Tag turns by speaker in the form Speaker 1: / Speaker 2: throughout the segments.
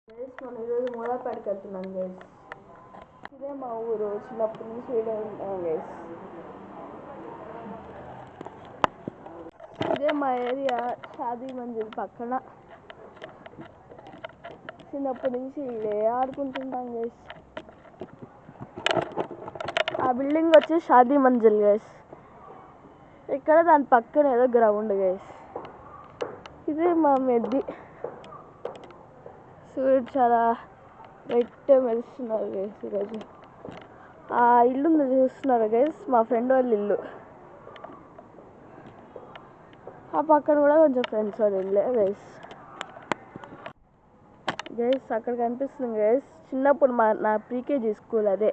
Speaker 1: Guys మనం ఈరోజు మూలాపేటకి వెళ్తున్నాం గైస్. ఇదే మా ఊరు, చిన్నప్పటి నుంచి ఇదే ఉంటాం గైస్. ఇదే మా ఏరియా, షాదీ మంజిల్ పక్కన. చిన్నప్పటి నుంచి ఇదే ఆడుకుంటుంటాం గైస్. ఆ బిల్డింగ్ వచ్చి షాదీ మంజిల్ గైస్. ఇక్కడ దాని పక్కన ఏదో గ్రౌండ్ గైస్. ఇదే మా మెద్ది. సూర్యుడు చాలా రెట్టే మెరుస్తున్నారు గైస్ ఈరోజు. ఆ ఇల్లు చూస్తున్నారు గైస్, మా ఫ్రెండ్ వాళ్ళ ఇల్లు. ఆ పక్కన కూడా కొంచెం ఫ్రెండ్స్ వాళ్ళ ఇల్లే గైస్. గైస్ అక్కడ కనిపిస్తుంది గైస్, చిన్నప్పుడు నా ప్రీకేజీ స్కూల్ అదే.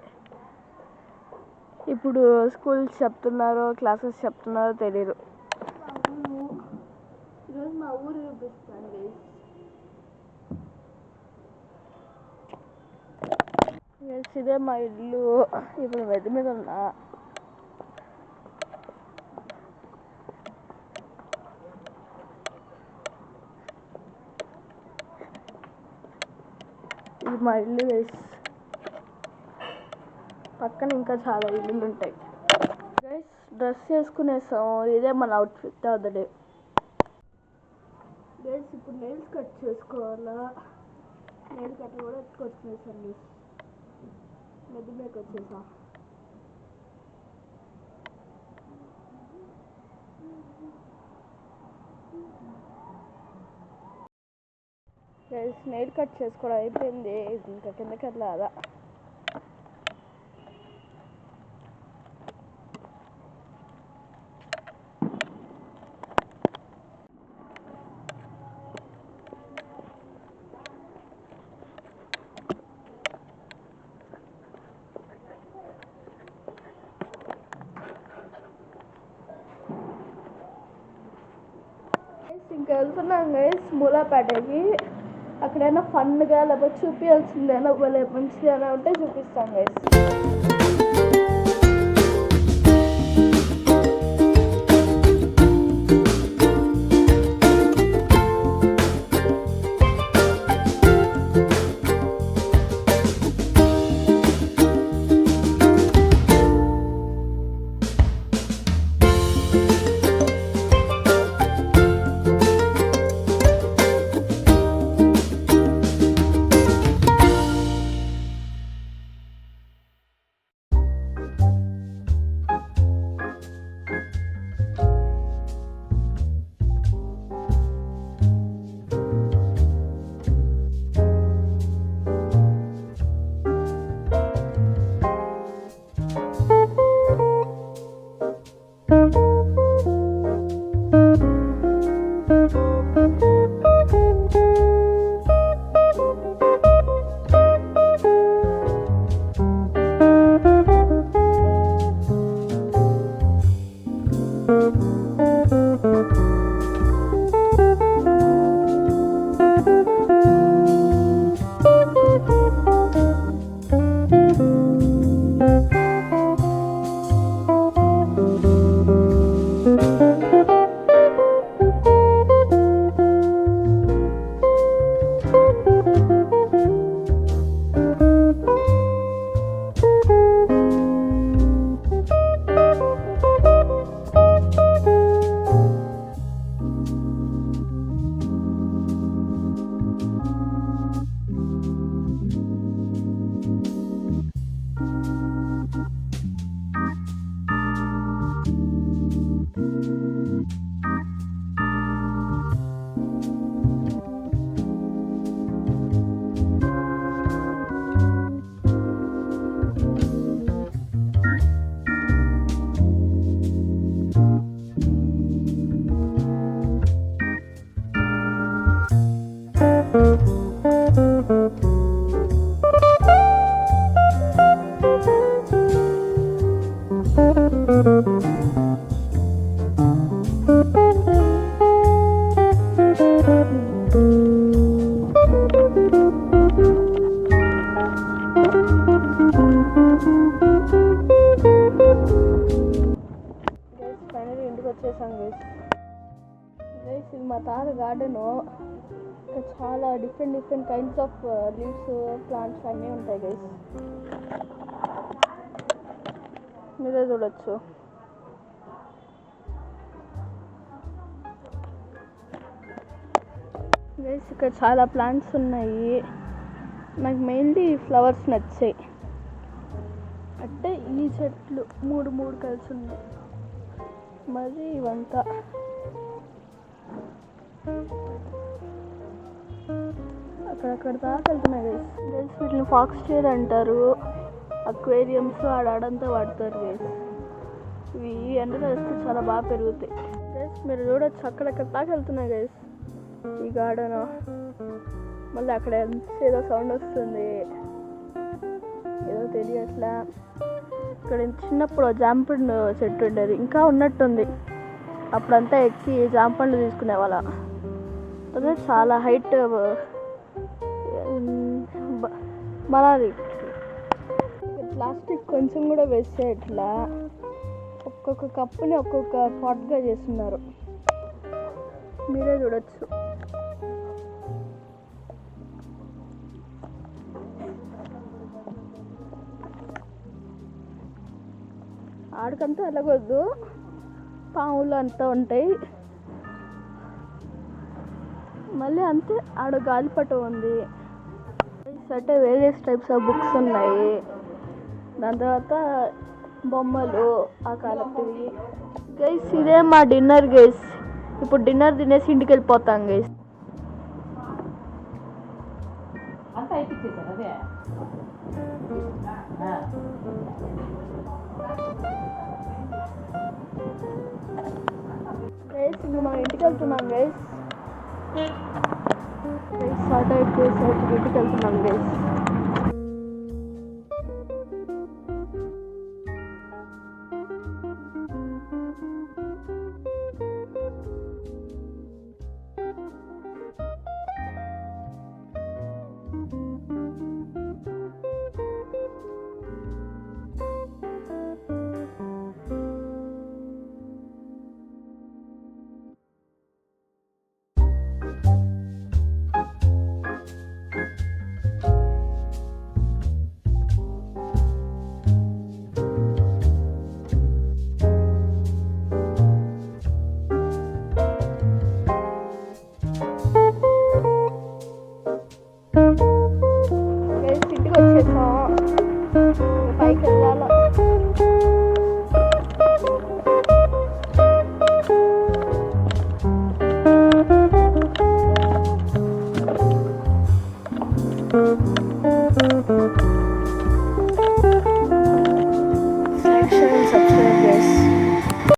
Speaker 1: ఇప్పుడు స్కూల్స్ చెప్తున్నారో క్లాసెస్ చెప్తున్నారో తెలియదు. ఈరోజు మా ఊరు చూపిస్తాను గైస్. గైస్ ఇదే మా ఇల్లు. ఇప్పుడు మెద్ద మీద ఉన్నా. ఇది మా ఇల్లు గైస్. పక్కన ఇంకా చాలా ఇల్లులు ఉంటాయి గైస్. డ్రెస్ వేసుకునేసాం, ఇదే మన outfit of the day guys. ఇప్పుడు నెయిల్స్ కట్ చేసుకోవాలా. నెయిల్ కట్ కూడా ఎత్తుకొచ్చేసాను గైస్. మెద్ద మీదకి వచ్చేసా. గైస్ నెయిల్ కట్ చేసుకోవడం అయిపోయింది, ఇంకా కిందకి వెళ్ళాలా. ఇంకా వెళ్తున్నాం గైస్ మూలాపేటకి. అక్కడైనా ఫన్గా లేకపోతే చూపించాల్సిందేనా మంచిగా ఉంటే చూపిస్తాం గైస్. మా తాత గార్డెను. ఇక్కడ చాలా different kinds of leaves plants అన్నీ ఉంటాయి గైస్. మీరే చూడొచ్చు. గైస్ ఇక్కడ చాలా ప్లాంట్స్ ఉన్నాయి. నాకు మెయిన్లీ ఫ్లవర్స్ నచ్చాయి. అంటే ఈ చెట్లు మూడు కలిసి ఉన్నాయి. మరి ఇవంతా అక్కడక్కడ దాకా వెళ్తున్నాయి గైస్. గైస్ వీటిని ఫాక్స్ చైర్ అంటారు. అక్వేరియంస్ ఆడంతా వాడతారు గైస్. ఇవి ఎండలో వేస్తే చాలా బాగా పెరుగుతాయి గైస్. మీరు చూడొచ్చు అక్కడక్కడ దాకా వెళ్తున్నాయి గైస్ ఈ గార్డెన్. మళ్ళీ అక్కడ ఏదో సౌండ్ వస్తుంది, ఏదో తెలియట్లా. ఇక్కడ చిన్నప్పుడు జాంపండు చెట్టు ఉండేది, ఇంకా ఉన్నట్టుంది. అప్పుడంతా ఎక్కి జాంపండ్లు తీసుకునే వాళ్ళ. అదే చాలా హైట్ మనాలి. ప్లాస్టిక్ కొంచెం కూడా వేస్ట్ చేయట్లా. ఒక్కొక్క కప్పుని ఒక్కొక్క పాట్గా చేస్తున్నారు. మీరే చూడొచ్చు. ఆడికంతా వెళ్ళకూడదు, పాములు అంతా ఉంటాయి. మళ్ళీ అంతే ఆడ గాలిపటం ఉంది. అంటే వేరియస్ టైప్స్ ఆఫ్ బుక్స్ ఉన్నాయి. దాని తర్వాత బొమ్మలు ఆ కాలపువి. గైస్ ఇదే మా డిన్నర్ గైస్. ఇప్పుడు డిన్నర్ తినేసి ఇంటికి వెళ్ళిపోతాం గైస్. గైస్ ఇప్పుడు మనం ఇంటికి వెళ్తున్నాం గైస్. స్టార్ట్ అయిపోయి ఇంటికి వెళ్తున్నాం గైస్. పైకి వెళ్ళాలి.